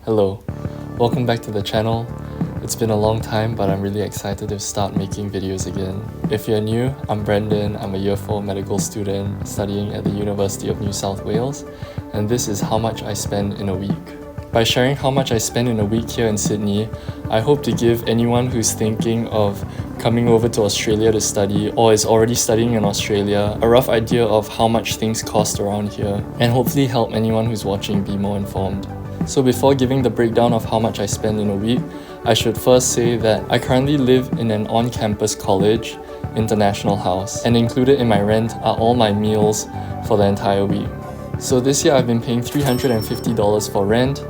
Hello, welcome back to the channel. It's been a long time, but I'm really excited to start making videos again. If you're new, I'm Brendan. I'm a year 4 medical student studying at the University of New South Wales, and this is how much I spend in a week. By sharing how much I spend in a week here in Sydney, I hope to give anyone who's thinking of coming over to Australia to study or is already studying in Australia a rough idea of how much things cost around here, and hopefully help anyone who's watching be more informed. So before giving the breakdown of how much I spend in a week, I should first say that I currently live in an on-campus college international house, and included in my rent are all my meals for the entire week. So this year I've been paying $350 for rent,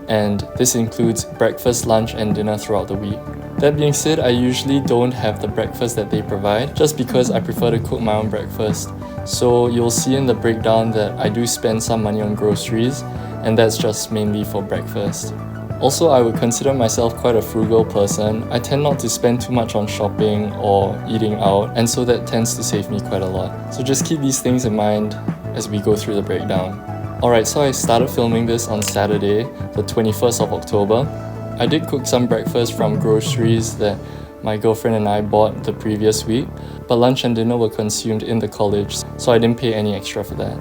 and this includes breakfast, lunch and dinner throughout the week. That being said, I usually don't have the breakfast that they provide just because I prefer to cook my own breakfast. So you'll see in the breakdown that I do spend some money on groceries, and that's just mainly for breakfast. Also, I would consider myself quite a frugal person. I tend not to spend too much on shopping or eating out, and so that tends to save me quite a lot. So just keep these things in mind as we go through the breakdown. Alright, so I started filming this on Saturday, the 21st of October. I did cook some breakfast from groceries that my girlfriend and I bought the previous week, but lunch and dinner were consumed in the college, so I didn't pay any extra for that.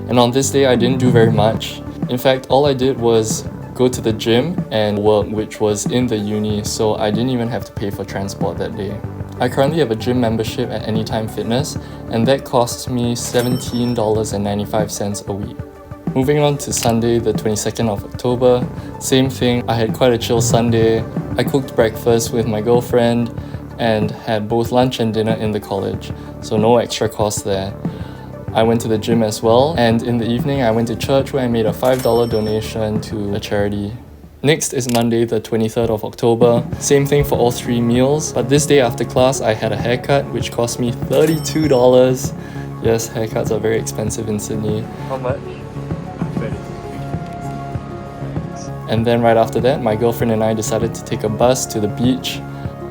And on this day, I didn't do very much. In fact, all I did was go to the gym and work, which was in the uni, so I didn't even have to pay for transport that day. I currently have a gym membership at Anytime Fitness, and that costs me $17.95 a week. Moving on to Sunday, the 22nd of October, same thing. I had quite a chill Sunday. I cooked breakfast with my girlfriend and had both lunch and dinner in the college, so no extra cost there. I went to the gym as well, and in the evening I went to church where I made a $5 donation to a charity. Next is Monday, the 23rd of October. Same thing for all 3 meals, but this day after class I had a haircut which cost me $32. Yes, haircuts are very expensive in Sydney. How much? And then right after that, my girlfriend and I decided to take a bus to the beach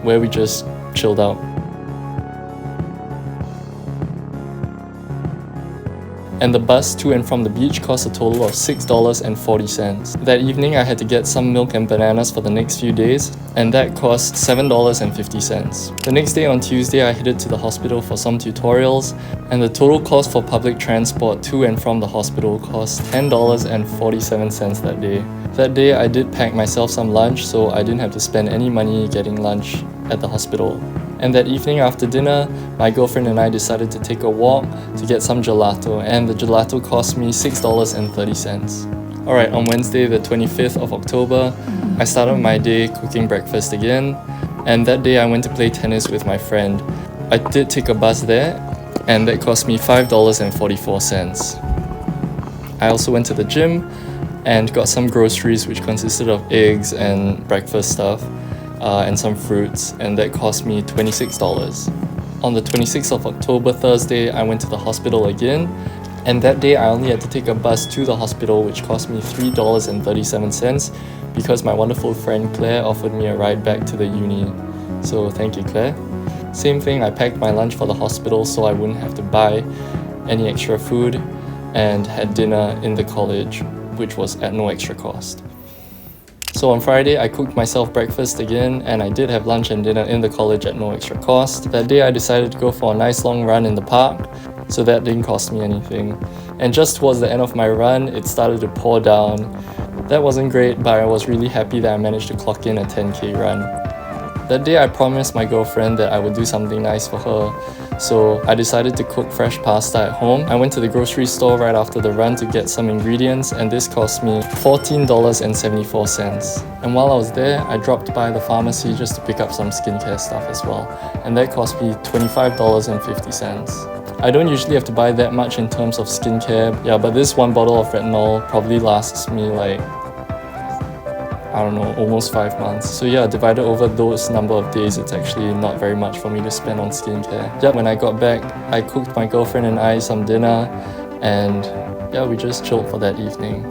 where we just chilled out. And the bus to and from the beach cost a total of $6.40. That evening I had to get some milk and bananas for the next few days, and that cost $7.50. The next day on Tuesday I headed to the hospital for some tutorials, and the total cost for public transport to and from the hospital cost $10.47 that day. That day I did pack myself some lunch, so I didn't have to spend any money getting lunch at the hospital. And that evening after dinner, my girlfriend and I decided to take a walk to get some gelato, and the gelato cost me $6.30. Alright, on Wednesday the 25th of October, I started my day cooking breakfast again, and that day I went to play tennis with my friend. I did take a bus there, and that cost me $5.44. I also went to the gym and got some groceries which consisted of eggs and breakfast stuff. And some fruits, and that cost me $26. On the 26th of October, Thursday, I went to the hospital again, and that day I only had to take a bus to the hospital which cost me $3.37 because my wonderful friend Claire offered me a ride back to the uni. So thank you, Claire. Same thing, I packed my lunch for the hospital so I wouldn't have to buy any extra food, and had dinner in the college which was at no extra cost. So on Friday, I cooked myself breakfast again, and I did have lunch and dinner in the college at no extra cost. That day I decided to go for a nice long run in the park, so that didn't cost me anything. And just towards the end of my run, it started to pour down. That wasn't great, but I was really happy that I managed to clock in a 10k run. That day I promised my girlfriend that I would do something nice for her, so I decided to cook fresh pasta at home. I went to the grocery store right after the run to get some ingredients, and this cost me $14.74. And while I was there, I dropped by the pharmacy just to pick up some skincare stuff as well, and that cost me $25.50. I don't usually have to buy that much in terms of skincare, but this one bottle of retinol probably lasts me like, I don't know, almost 5 months. So divided over those number of days, it's actually not very much for me to spend on skincare. When I got back, I cooked my girlfriend and I some dinner, and we just chilled for that evening.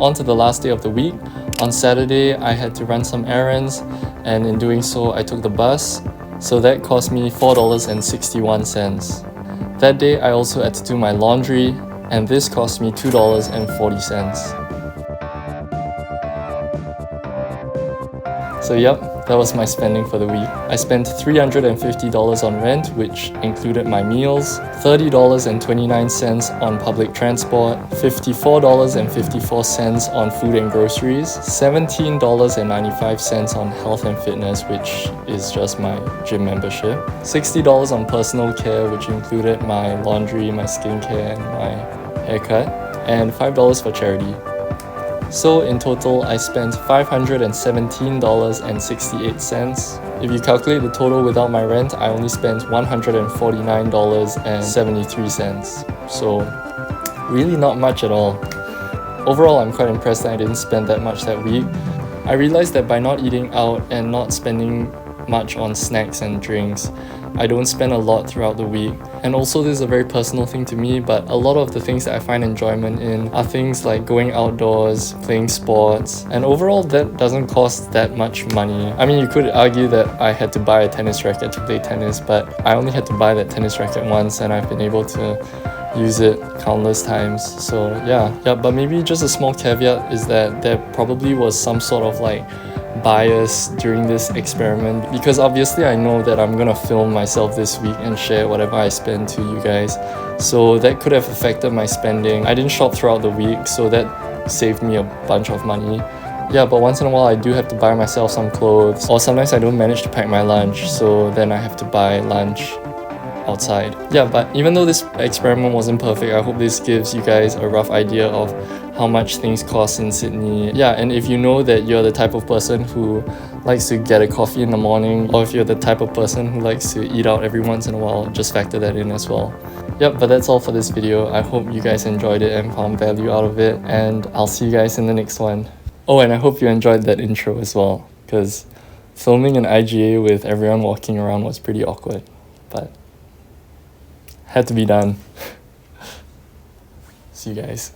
On to the last day of the week. On Saturday, I had to run some errands, and in doing so, I took the bus. So that cost me $4.61. That day, I also had to do my laundry, and this cost me $2.40. So yep, that was my spending for the week. I spent $350 on rent, which included my meals, $30.29 on public transport, $54.54 on food and groceries, $17.95 on health and fitness, which is just my gym membership, $60 on personal care, which included my laundry, my skincare, and my haircut, and $5 for charity. So in total, I spent $517.68. If you calculate the total without my rent, I only spent $149.73. So really not much at all. Overall, I'm quite impressed that I didn't spend that much that week. I realized that by not eating out and not spending much on snacks and drinks, I don't spend a lot throughout the week. And also, this is a very personal thing to me, but a lot of the things that I find enjoyment in are things like going outdoors, playing sports, and overall that doesn't cost that much money. I mean, you could argue that I had to buy a tennis racket to play tennis, but I only had to buy that tennis racket once and I've been able to use it countless times. So yeah, but maybe just a small caveat is that there probably was some sort of like bias during this experiment, because obviously I know that I'm gonna film myself this week and share whatever I spend to you guys, so that could have affected my spending. I didn't shop throughout the week, so that saved me a bunch of money. Yeah, but once in a while I do have to buy myself some clothes, or sometimes I don't manage to pack my lunch, so then I have to buy lunch outside. Yeah, but even though this experiment wasn't perfect, I hope this gives you guys a rough idea of how much things cost in Sydney. Yeah, and if you know that you're the type of person who likes to get a coffee in the morning, or if you're the type of person who likes to eat out every once in a while, just factor that in as well. Yep, but that's all for this video. I hope you guys enjoyed it and found value out of it, and I'll see you guys in the next one. Oh, and I hope you enjoyed that intro as well, because filming an IGA with everyone walking around was pretty awkward, but had to be done. See you guys.